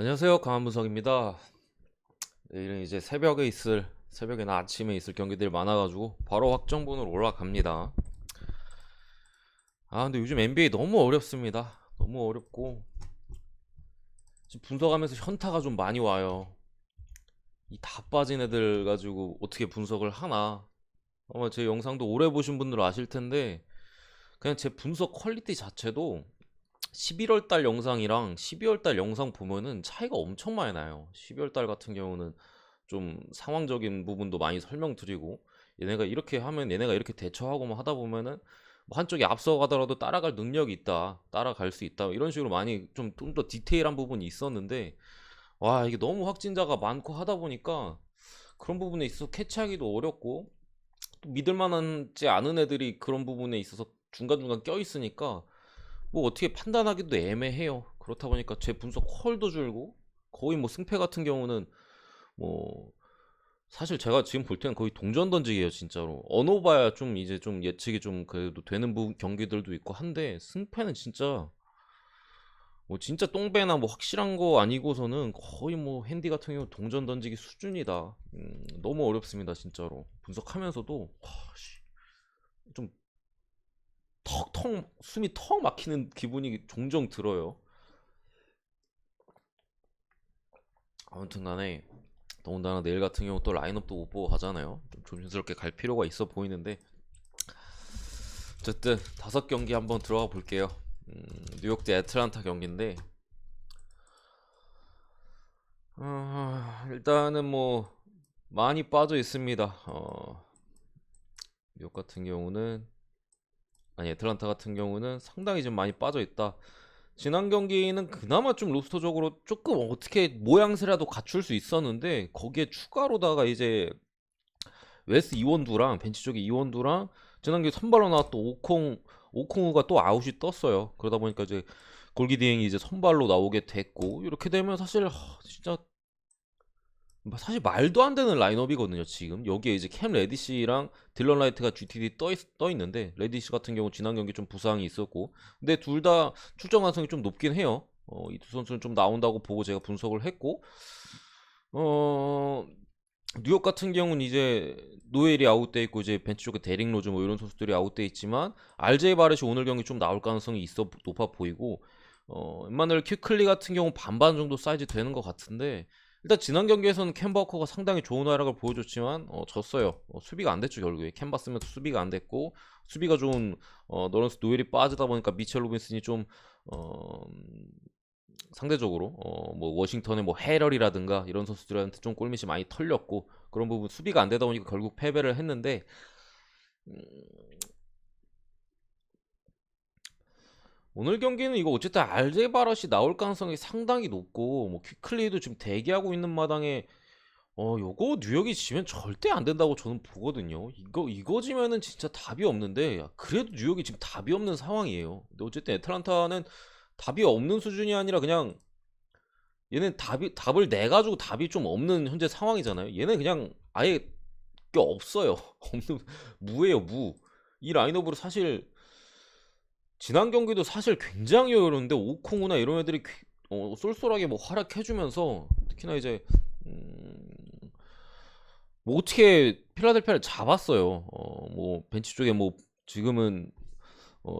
안녕하세요. 강한문석입니다. 내일은 이제 새벽에나 아침에 있을 경기들이 많아가지고 바로 확정분으로 올라갑니다. 근데 요즘 NBA 너무 어렵습니다. 너무 어렵고 지금 분석하면서 현타가 좀 많이 와요. 이 다 빠진 애들 가지고 어떻게 분석을 하나. 아마 제 영상도 오래 보신 분들은 아실 텐데 그냥 제 분석 퀄리티 자체도 11월 달 영상이랑 12월 달 영상 보면은 차이가 엄청 많이 나요. 12월 달 같은 경우는 좀 상황적인 부분도 많이 설명드리고, 얘네가 이렇게 하면 얘네가 이렇게 대처하고 뭐 하다 보면은 뭐 한쪽이 앞서가더라도 따라갈 능력이 있다, 따라갈 수 있다, 이런 식으로 많이 좀 더 디테일한 부분이 있었는데, 와, 이게 너무 확진자가 많고 하다 보니까 그런 부분에 있어서 캐치하기도 어렵고, 또 믿을 만하지 않은 애들이 그런 부분에 있어서 중간중간 껴 있으니까 뭐 어떻게 판단하기도 애매해요. 그렇다 보니까 제 분석 퀄도 줄고, 거의 뭐 승패 같은 경우는 뭐 사실 제가 지금 볼 때는 거의 동전 던지기예요, 진짜로. 언어봐야 좀 이제 좀 예측이 좀 그래도 되는 경기들도 있고 한데, 승패는 진짜 뭐 진짜 똥배나 뭐 확실한 거 아니고서는 거의 뭐 핸디 같은 경우 동전 던지기 수준이다. 너무 어렵습니다, 진짜로. 분석하면서도 좀 턱턱 숨이 턱 막히는 기분이 종종 들어요. 아무튼간에 더군다나 내일 같은 경우 또 라인업도 못 보고 가잖아요. 좀 조심스럽게 갈 필요가 있어 보이는데, 어쨌든 5경기 한번 들어가 볼게요. 뉴욕 대 애틀란타 경기인데, 일단은 뭐 많이 빠져 있습니다. 뉴욕 같은 경우는, 아니 애틀란타 같은 경우는 상당히 좀 많이 빠져 있다. 지난 경기는 그나마 좀 로스터적으로 조금 어떻게 모양새라도 갖출 수 있었는데, 거기에 추가로다가 이제 웨스 이원두랑 벤치 쪽에 이원두랑 지난 경기 선발로 나왔던 오콩우가 또 아웃이 떴어요. 그러다 보니까 이제 골기디행이 이제 선발로 나오게 됐고, 이렇게 되면 사실 진짜 사실 말도 안 되는 라인업이거든요. 지금 여기에 이제 캠 레디시랑 딜런 라이트가 GTD 떠 있는데, 레디시 같은 경우 지난 경기 좀 부상이 있었고, 근데 둘 다 출전 가능성이 좀 높긴 해요. 이 두 선수는 좀 나온다고 보고 제가 분석을 했고, 어 뉴욕 같은 경우는 이제 노엘이 아웃돼 있고, 이제 벤치 쪽에 데릭 로즈 뭐 이런 선수들이 아웃돼 있지만, RJ 바렛이 오늘 경기 좀 나올 가능성이 있어 높아 보이고, 엠마누엘 퀴클리 같은 경우 반반 정도 사이즈 되는 것 같은데, 일단 지난 경기에서는 캔버커가 상당히 좋은 활약을 보여줬지만 졌어요. 수비가 안 됐죠. 결국에 캔 봤으면 수비가 안 됐고, 수비가 좋은 너런스 노엘이 빠지다 보니까 미첼 로빈슨이 좀 어, 상대적으로 뭐 워싱턴의 뭐 헤럴이라든가 이런 선수들한테 좀 골밑이 많이 털렸고, 그런 부분 수비가 안 되다 보니까 결국 패배를 했는데, 음, 오늘 경기는 이거 어쨌든 알제바럿이 나올 가능성이 상당히 높고, 뭐 퀴클리도 지금 대기하고 있는 마당에 요거 뉴욕이 지면 절대 안 된다고 저는 보거든요. 이거 지면은 진짜 답이 없는데, 야, 그래도 뉴욕이 지금 답이 없는 상황이에요. 근데 어쨌든 애틀란타는 답이 없는 수준이 아니라 그냥 얘는 답을 내 가지고 답이 좀 없는 현재 상황이잖아요. 얘는 그냥 아예 게 없어요. 없는 무예요, 무. 이 라인업으로 사실 지난 경기도 사실 굉장히 어려운데, 오콩우나 이런 애들이 쏠쏠하게 뭐 활약해주면서, 특히나 이제 음, 뭐 어떻게 필라델피아를 잡았어요. 뭐 벤치 쪽에 뭐 지금은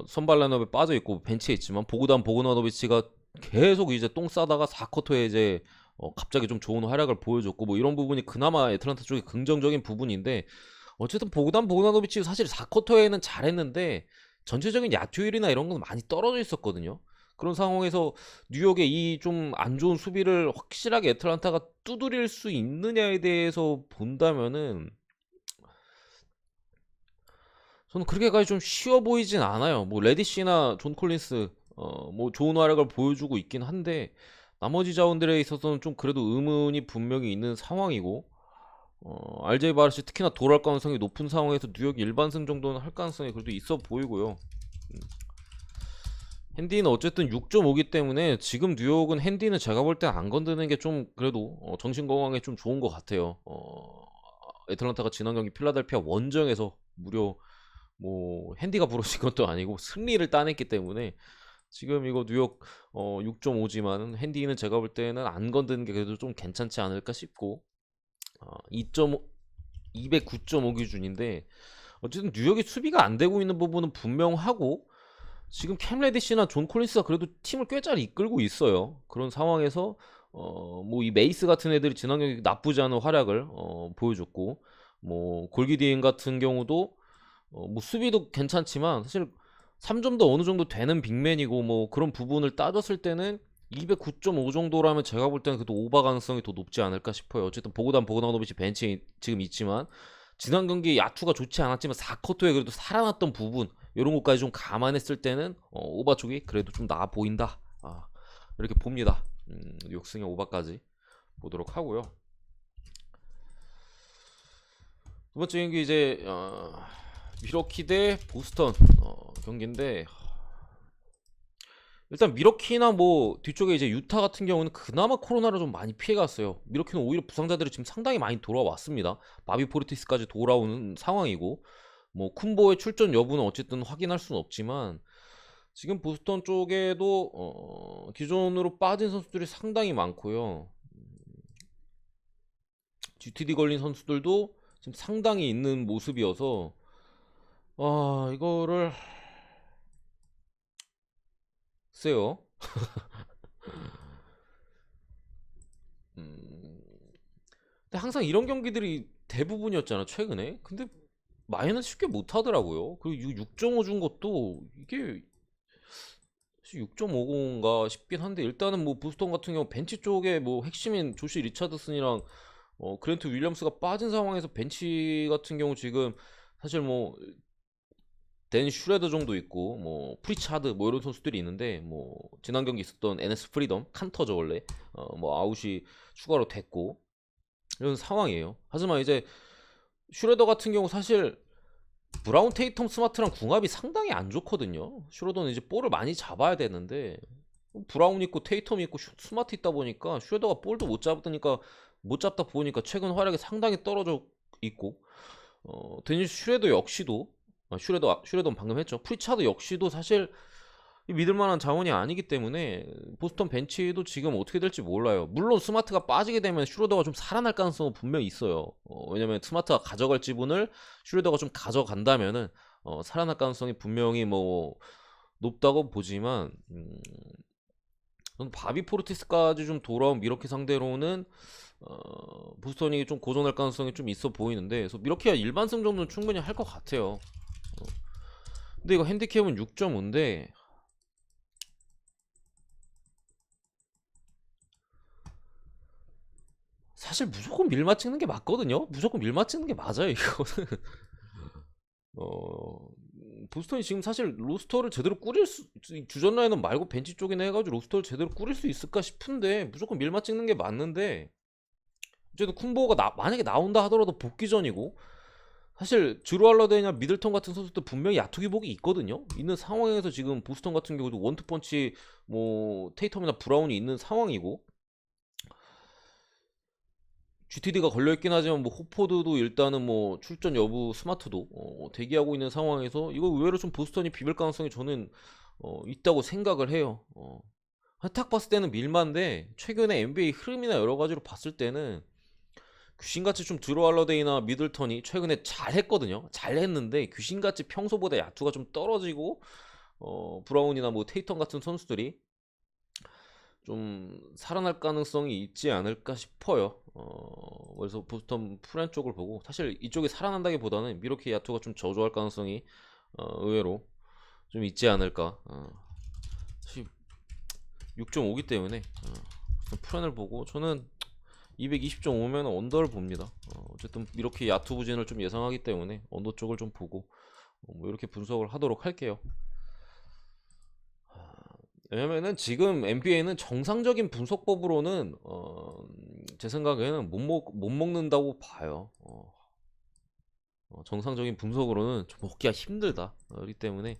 선발 라인업에 빠져 있고 벤치에 있지만, 보구단 보그나노비치가 계속 이제 똥 싸다가 4쿼터에 이제 갑자기 좀 좋은 활약을 보여줬고, 뭐 이런 부분이 그나마 애틀란타 쪽에 긍정적인 부분인데, 어쨌든 보그단 보그나노비치 사실 4쿼터에는 잘했는데 전체적인 야투율이나 이런 건 많이 떨어져 있었거든요. 그런 상황에서 뉴욕의 이 좀 안 좋은 수비를 확실하게 애틀란타가 두드릴 수 있느냐에 대해서 본다면은, 저는 그렇게까지 좀 쉬워 보이진 않아요. 뭐 레디시나 존 콜린스 뭐 좋은 활약을 보여주고 있긴 한데, 나머지 자원들에 있어서는 좀 그래도 의문이 분명히 있는 상황이고, RJ 바르시 특히나 돌아올 가능성이 높은 상황에서 뉴욕 일반승 정도는 할 가능성이 그래도 있어 보이고요. 음, 핸디는 어쨌든 6.5기 때문에 지금 뉴욕은 핸디는 제가 볼 때 안 건드는 게 좀 그래도 정신 건강에 좀 좋은 것 같아요. 애틀란타가 지난 경기 필라델피아 원정에서 무려 뭐 핸디가 부러진 것도 아니고 승리를 따냈기 때문에 지금 이거 뉴욕 6.5지만은 핸디는 제가 볼 때는 안 건드는 게 그래도 좀 괜찮지 않을까 싶고 2.5 209.5 기준인데 어쨌든 뉴욕이 수비가 안 되고 있는 부분은 분명하고 지금 캠 레디시나 존 콜린스가 그래도 팀을 꽤 잘 이끌고 있어요. 그런 상황에서 뭐 이 메이스 같은 애들이 지난 경기 나쁘지 않은 활약을 보여줬고 뭐 골기디인 같은 경우도 뭐 수비도 괜찮지만 사실 3점도 어느 정도 되는 빅맨이고 뭐 그런 부분을 따졌을 때는 209.5 정도라면 제가 볼 때는 그래도 오바 가능성이 더 높지 않을까 싶어요. 어쨌든 보그다노비치 벤치에 지금 있지만 지난 경기 야투가 좋지 않았지만 4쿼터에 그래도 살아났던 부분 이런 것까지 좀 감안했을 때는 오바 쪽이 그래도 좀 나아 보인다. 이렇게 봅니다. 6승에 오바까지 보도록 하고요. 두 번째 경기 이제 미러키 대 보스턴 경기인데 일단 미러키나 뭐 뒤쪽에 이제 유타 같은 경우는 그나마 코로나를 좀 많이 피해갔어요. 미러키는 오히려 부상자들이 지금 상당히 많이 돌아왔습니다. 바비 포르티스까지 돌아오는 상황이고 뭐 쿤보의 출전 여부는 어쨌든 확인할 수는 없지만 지금 보스턴 쪽에도 기존으로 빠진 선수들이 상당히 많고요. GTD 걸린 선수들도 지금 상당히 있는 모습이어서 이거를 글쎄요. 음, 근데 항상 이런 경기들이 대부분이었잖아 최근에. 근데 마이는 쉽게 못하더라고요. 그리고 6.5 준 것도 이게 6.50인가 싶긴 한데 일단은 뭐 보스턴 같은 경우 벤치 쪽에 뭐 핵심인 조시 리차드슨이랑 그랜트 윌리엄스가 빠진 상황에서 벤치 같은 경우 지금 사실 뭐 댄 슈레더 정도 있고 뭐 프리차드 뭐 이런 선수들이 있는데 뭐 지난 경기 있었던 NS 프리덤 칸터죠 원래 뭐 아웃이 추가로 됐고 이런 상황이에요. 하지만 이제 슈레더 같은 경우 사실 브라운 테이텀 스마트랑 궁합이 상당히 안 좋거든요. 슈레더는 이제 볼을 많이 잡아야 되는데 브라운 있고 테이텀 있고 스마트 있다 보니까 슈레더가 볼도 못 잡다 보니까 최근 활약이 상당히 떨어져 있고 데니스 슈레더 역시도 슈레더는 방금 했죠. 프리차드 역시도 사실 믿을만한 자원이 아니기 때문에 보스턴 벤치도 지금 어떻게 될지 몰라요. 물론 스마트가 빠지게 되면 슈레더가 좀 살아날 가능성은 분명히 있어요. 왜냐면 스마트가 가져갈 지분을 슈레더가 좀 가져간다면은 살아날 가능성이 분명히 뭐 높다고 보지만 저는 바비 포르티스까지 좀 돌아온 미러키 상대로는 보스턴이 좀 고전할 가능성이 좀 있어 보이는데 그래서 미러키가 일반승 정도는 충분히 할 것 같아요. 근데 이거 핸디캡은 6.5인데 사실 무조건 밀마 찍는 게 맞거든요. 무조건 밀마 찍는 게 맞아요. 이거는 어 보스턴이 지금 사실 로스터를 제대로 꾸릴 수 주전 라인업 말고 벤치 쪽이나 해가지고 로스터를 제대로 꾸릴 수 있을까 싶은데 무조건 밀마 찍는 게 맞는데 어쨌든 쿤보가 만약에 나온다 하더라도 복귀전이고 사실 드루 할러데이나 미들턴 같은 선수들 분명히 야투 기복이 있거든요. 있는 상황에서 지금 보스턴 같은 경우도 원투펀치 뭐 테이텀이나 브라운이 있는 상황이고 GTD가 걸려있긴 하지만 뭐 호포드도 일단은 뭐 출전 여부 스마트도 대기하고 있는 상황에서 이거 의외로 좀 보스턴이 비빌 가능성이 저는 있다고 생각을 해요. 딱 봤을 때는 밀만데 최근에 NBA 흐름이나 여러 가지로 봤을 때는 귀신같이 좀 드루 할러데이나 미들턴이 최근에 잘했거든요. 잘했는데 귀신같이 평소보다 야투가 좀 떨어지고 브라운이나 뭐 테이턴 같은 선수들이 좀 살아날 가능성이 있지 않을까 싶어요. 그래서 보스턴 프렌 쪽을 보고 사실 이쪽이 살아난다기보다는 미러키 야투가 좀 저조할 가능성이 의외로 좀 있지 않을까. 6.5기 때문에 프렌을 보고 저는 220.5면 언더를 봅니다. 어쨌든 이렇게 야투 부진을 좀 예상하기 때문에 언더 쪽을 좀 보고 뭐 이렇게 분석을 하도록 할게요. 왜냐면은 지금 NBA는 정상적인 분석법으로는 제 생각에는 못 먹는다고 봐요. 정상적인 분석으로는 좀 먹기가 힘들다. 그렇기 때문에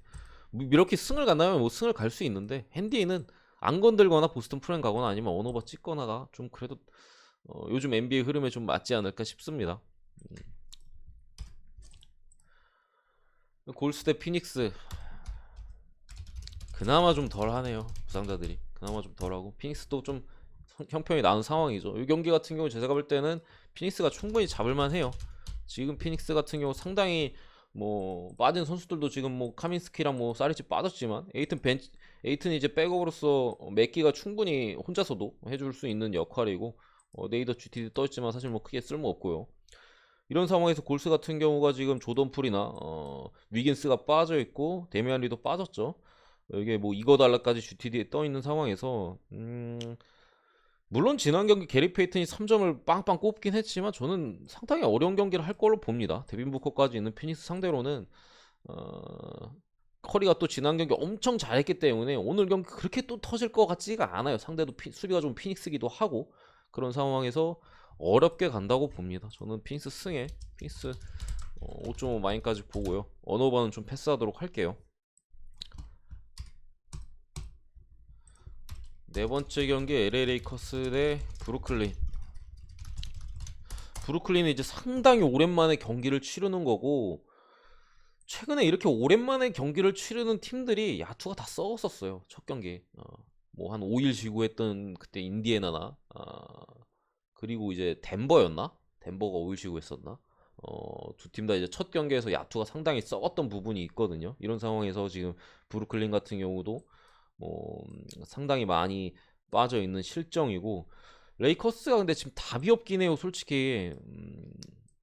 이렇게 승을 간다면 뭐 승을 갈 수 있는데 핸디는 안 건들거나 보스턴 프렌 가거나 아니면 언오버 찍거나가 좀 그래도 요즘 NBA 흐름에 좀 맞지 않을까 싶습니다. 골스 대 피닉스 그나마 좀 덜하네요. 부상자들이 그나마 좀 덜하고 피닉스도 좀 형편이 나은 상황이죠. 이 경기 같은 경우 제가 볼 때는 피닉스가 충분히 잡을만 해요. 지금 피닉스 같은 경우 상당히 뭐 빠진 선수들도 지금 뭐 카민스키랑 뭐 사리치 빠졌지만 에이튼이 이제 백업으로서 맥기가 충분히 혼자서도 해줄 수 있는 역할이고, 네이더 GTD 떠있지만 사실 뭐 크게 쓸모 없고요. 이런 상황에서 골스 같은 경우가 지금 조던풀이나 위긴스가 빠져 있고 데미안 리도 빠졌죠. 이게 뭐 이거달라까지 GTD에 떠 있는 상황에서 물론 지난 경기 게리 페이튼이 3점을 빵빵 꼽긴 했지만 저는 상당히 어려운 경기를 할 걸로 봅니다. 데빈 부커까지 있는 피닉스 상대로는 어, 커리가 또 지난 경기 엄청 잘했기 때문에 오늘 경기 그렇게 또 터질 것 같지가 않아요. 상대도 수비가 좀 피닉스기도 하고 그런 상황에서 어렵게 간다고 봅니다. 저는 피닉스 승에 피닉스 5.5 마인까지 보고요. 언어바는 좀 패스하도록 할게요. 네 번째 경기 LA 레이커스 대 브루클린. 브루클린은 이제 상당히 오랜만에 경기를 치르는 거고, 최근에 이렇게 오랜만에 경기를 치르는 팀들이 야투가 다 썩었었어요. 첫 경기 뭐 한 5일 쉬고 했던 그때 인디애나나 그리고 이제 덴버였나? 덴버가 5일 쉬고 했었나? 두 팀 다 이제 첫 경기에서 야투가 상당히 썩었던 부분이 있거든요. 이런 상황에서 지금 브루클린 같은 경우도 뭐 상당히 많이 빠져 있는 실정이고, 레이커스가 근데 지금 답이 없긴 해요. 솔직히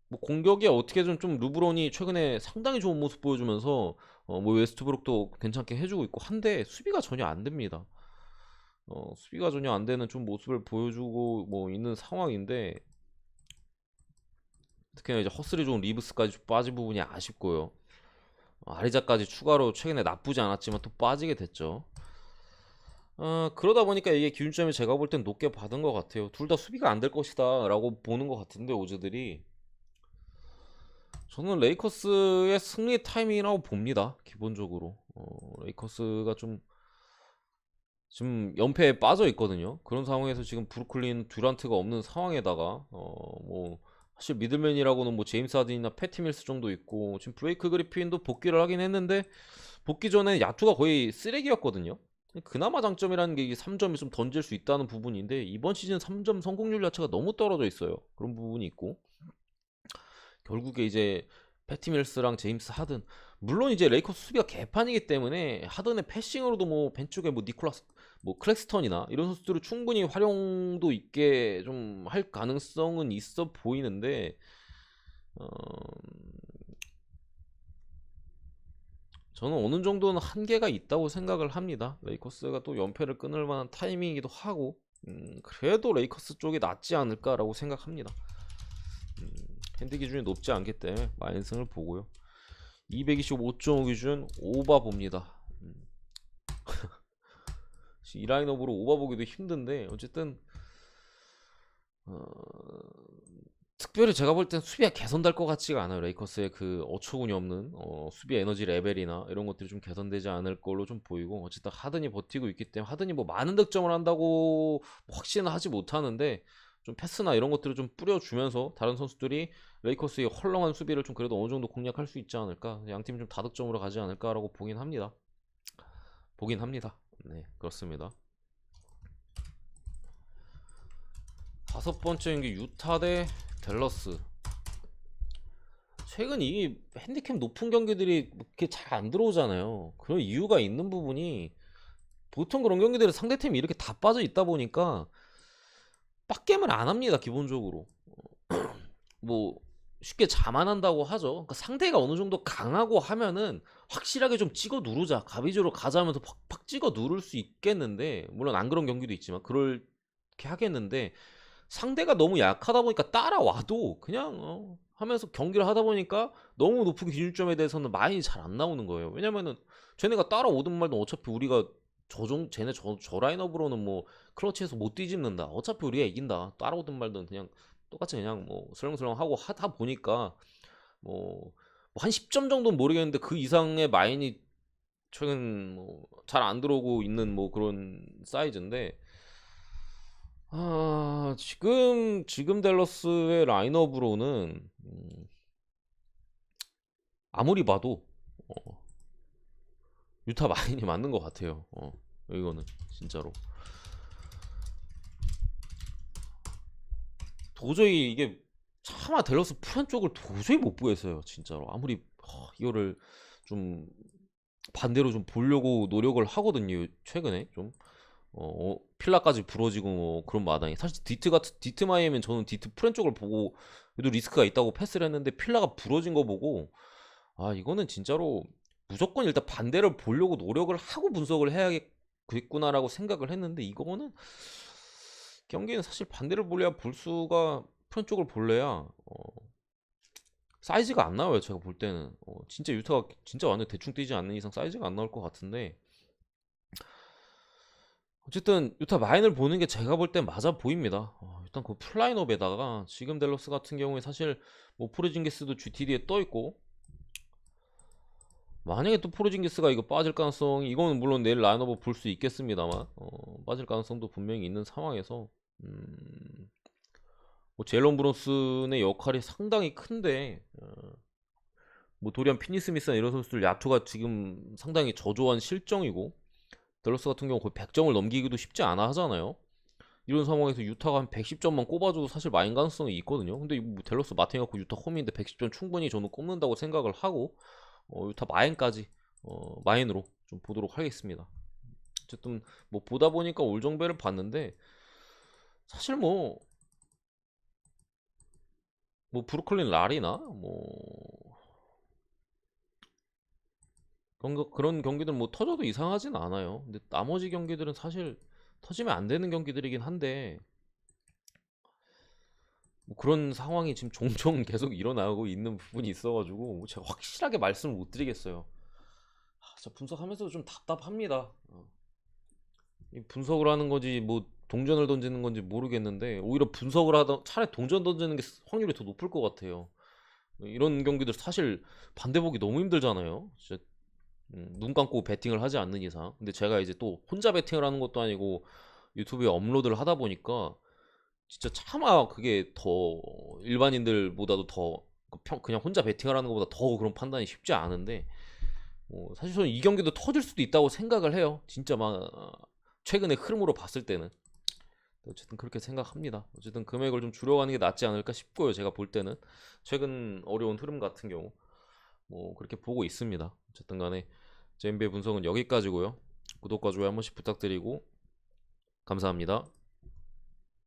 뭐 공격이 어떻게든 좀 르브론이 최근에 상당히 좋은 모습 보여주면서 뭐 웨스트브룩도 괜찮게 해주고 있고 한데 수비가 전혀 안 됩니다. 수비가 전혀 안 되는 좀 모습을 보여주고 뭐 있는 상황인데, 특히나 이제 허슬이 좋은 리브스까지 좀 빠진 부분이 아쉽고요. 아리자까지 추가로 최근에 나쁘지 않았지만 또 빠지게 됐죠. 그러다 보니까 이게 기준점이 제가 볼 땐 높게 받은 것 같아요. 둘 다 수비가 안 될 것이다 라고 보는 것 같은데 오즈들이, 저는 레이커스의 승리 타이밍이라고 봅니다. 기본적으로 레이커스가 좀 지금 연패에 빠져 있거든요. 그런 상황에서 지금 브루클린 듀란트가 없는 상황에다가 뭐 사실 미들맨이라고는 뭐 제임스 하든이나 패티 밀스 정도 있고, 지금 브레이크 그리핀도 복귀를 하긴 했는데 복귀 전에 야투가 거의 쓰레기였거든요. 그나마 장점이라는 게 이게 3점이 좀 던질 수 있다는 부분인데 이번 시즌 3점 성공률 자체가 너무 떨어져 있어요. 그런 부분이 있고, 결국에 이제 패티 밀스랑 제임스 하든, 물론 이제 레이커스 수비가 개판이기 때문에 하든의 패싱으로도 뭐 벤쪽에 뭐 니콜라스 뭐 클렉스턴이나 이런 선수들을 충분히 활용도 있게 좀 할 가능성은 있어 보이는데 어... 저는 어느 정도는 한계가 있다고 생각을 합니다. 레이커스가 또 연패를 끊을 만한 타이밍이기도 하고, 그래도 레이커스 쪽이 낫지 않을까라고 생각합니다. 핸디 기준이 높지 않기 때문에 마인승을 보고요. 225.5 기준 오바 봅니다. 이 라인업으로 오바 보기도 힘든데 어쨌든 특별히 제가 볼 땐 수비가 개선될 것 같지가 않아요. 레이커스의 그 어처구니 없는 수비 에너지 레벨이나 이런 것들이 좀 개선되지 않을 걸로 좀 보이고, 어쨌든 하든이 버티고 있기 때문에 하든이 뭐 많은 득점을 한다고 확신은 하지 못하는데 좀 패스나 이런 것들을 좀 뿌려주면서 다른 선수들이 레이커스의 헐렁한 수비를 좀 그래도 어느 정도 공략할 수 있지 않을까, 양팀 좀 다득점으로 가지 않을까라고 보긴 합니다. 네, 그렇습니다. 다섯 번째 경기 유타 대 댈러스. 최근 이 핸디캡 높은 경기들이 이렇게 잘 안 들어오잖아요. 그런 이유가 있는 부분이, 보통 그런 경기들은 상대팀이 이렇게 다 빠져 있다 보니까 빡겜을 안 합니다. 기본적으로 뭐 쉽게 자만한다고 하죠. 그러니까 상대가 어느 정도 강하고 하면은 확실하게 좀 찍어 누르자, 가비조로 가자면서 팍팍 찍어 누를 수 있겠는데, 물론 안 그런 경기도 있지만 그렇게 하겠는데, 상대가 너무 약하다 보니까 따라와도 그냥 하면서 경기를 하다 보니까 너무 높은 기준점에 대해서는 많이 잘 안 나오는 거예요. 왜냐면은 쟤네가 따라오든 말든 어차피 우리가 쟤네 저 라인업으로는 뭐 클러치에서 못 뒤집는다, 어차피 우리가 이긴다, 따라오든 말든 그냥 똑같이 그냥 뭐 슬렁슬렁 하고 하다 보니까 뭐 한 10점 정도는 모르겠는데 그 이상의 마인이 최근 뭐 잘 안 들어오고 있는 뭐 그런 사이즈인데, 지금 댈러스의 라인업으로는 아무리 봐도 유타 마인이 맞는 것 같아요. 이거는 진짜로 도저히 이게 차마 델러스 프란 쪽을 도저히 못 보겠어요. 진짜로 아무리 이거를 좀 반대로 좀 보려고 노력을 하거든요. 최근에 좀 필라까지 부러지고 뭐 그런 마당에 사실 디트 마이애면 저는 디트 프렌 쪽을 보고 그래도 리스크가 있다고 패스를 했는데 필라가 부러진 거 보고 아 이거는 진짜로 무조건 일단 반대를 보려고 노력을 하고 분석을 해야겠구나라고 생각을 했는데 이거는 경기는 사실 반대를 볼래야 볼 수가 프렌 쪽을 볼래야 사이즈가 안 나와요. 제가 볼 때는 진짜 유타가 진짜 완전 대충 뛰지 않는 이상 사이즈가 안 나올 것 같은데 어쨌든 유타 마인을 보는 게 제가 볼 땐 맞아 보입니다. 일단 그 플라인업에다가 지금 댈러스 같은 경우에 사실 뭐 포르징기스도 GTD에 떠 있고 만약에 또 포르징기스가 이거 빠질 가능성이 이거는 물론 내일 라인업을 볼 수 있겠습니다만 빠질 가능성도 분명히 있는 상황에서 뭐 제일런 브론슨의 역할이 상당히 큰데 뭐 도리안 피니스미스나 이런 선수들 야투가 지금 상당히 저조한 실정이고 댈러스 같은 경우 거의 100점을 넘기기도 쉽지 않아 하잖아요. 이런 상황에서 유타가 한 110점만 꼽아줘도 사실 마인 가능성이 있거든요. 근데 뭐 댈러스 마틴 갖고 유타 홈인데 110점 충분히 저는 꼽는다고 생각을 하고 유타 마인까지 마인으로 좀 보도록 하겠습니다. 어쨌든 뭐 보다 보니까 올정배를 봤는데 사실 뭐 브루클린 라리나 그런 경기들은 뭐 터져도 이상하진 않아요. 근데 나머지 경기들은 사실 터지면 안 되는 경기들이긴 한데 뭐 그런 상황이 지금 종종 계속 일어나고 있는 부분이 있어가지고 뭐 제가 확실하게 말씀을 못 드리겠어요. 저 분석하면서도 좀 답답합니다. 이 분석을 하는 거지 뭐 동전을 던지는 건지 모르겠는데 오히려 분석을 하다 차라리 동전 던지는 게 확률이 더 높을 것 같아요. 이런 경기들 사실 반대 보기 너무 힘들잖아요. 진짜 눈 감고 배팅을 하지 않는 이상. 근데 제가 이제 또 혼자 배팅을 하는 것도 아니고 유튜브에 업로드를 하다 보니까 진짜 차마 그게 더 일반인들보다도 더 그냥 혼자 배팅을 하는 것보다 더 그런 판단이 쉽지 않은데 사실 저는 이 경기도 터질 수도 있다고 생각을 해요. 진짜 막 최근의 흐름으로 봤을 때는 어쨌든 그렇게 생각합니다. 어쨌든 금액을 좀 줄여가는 게 낫지 않을까 싶고요. 제가 볼 때는 최근 어려운 흐름 같은 경우 뭐 그렇게 보고 있습니다. 어쨌든 간에 제 NBA 분석은 여기까지고요. 구독과 좋아요 한 번씩 부탁드리고 감사합니다.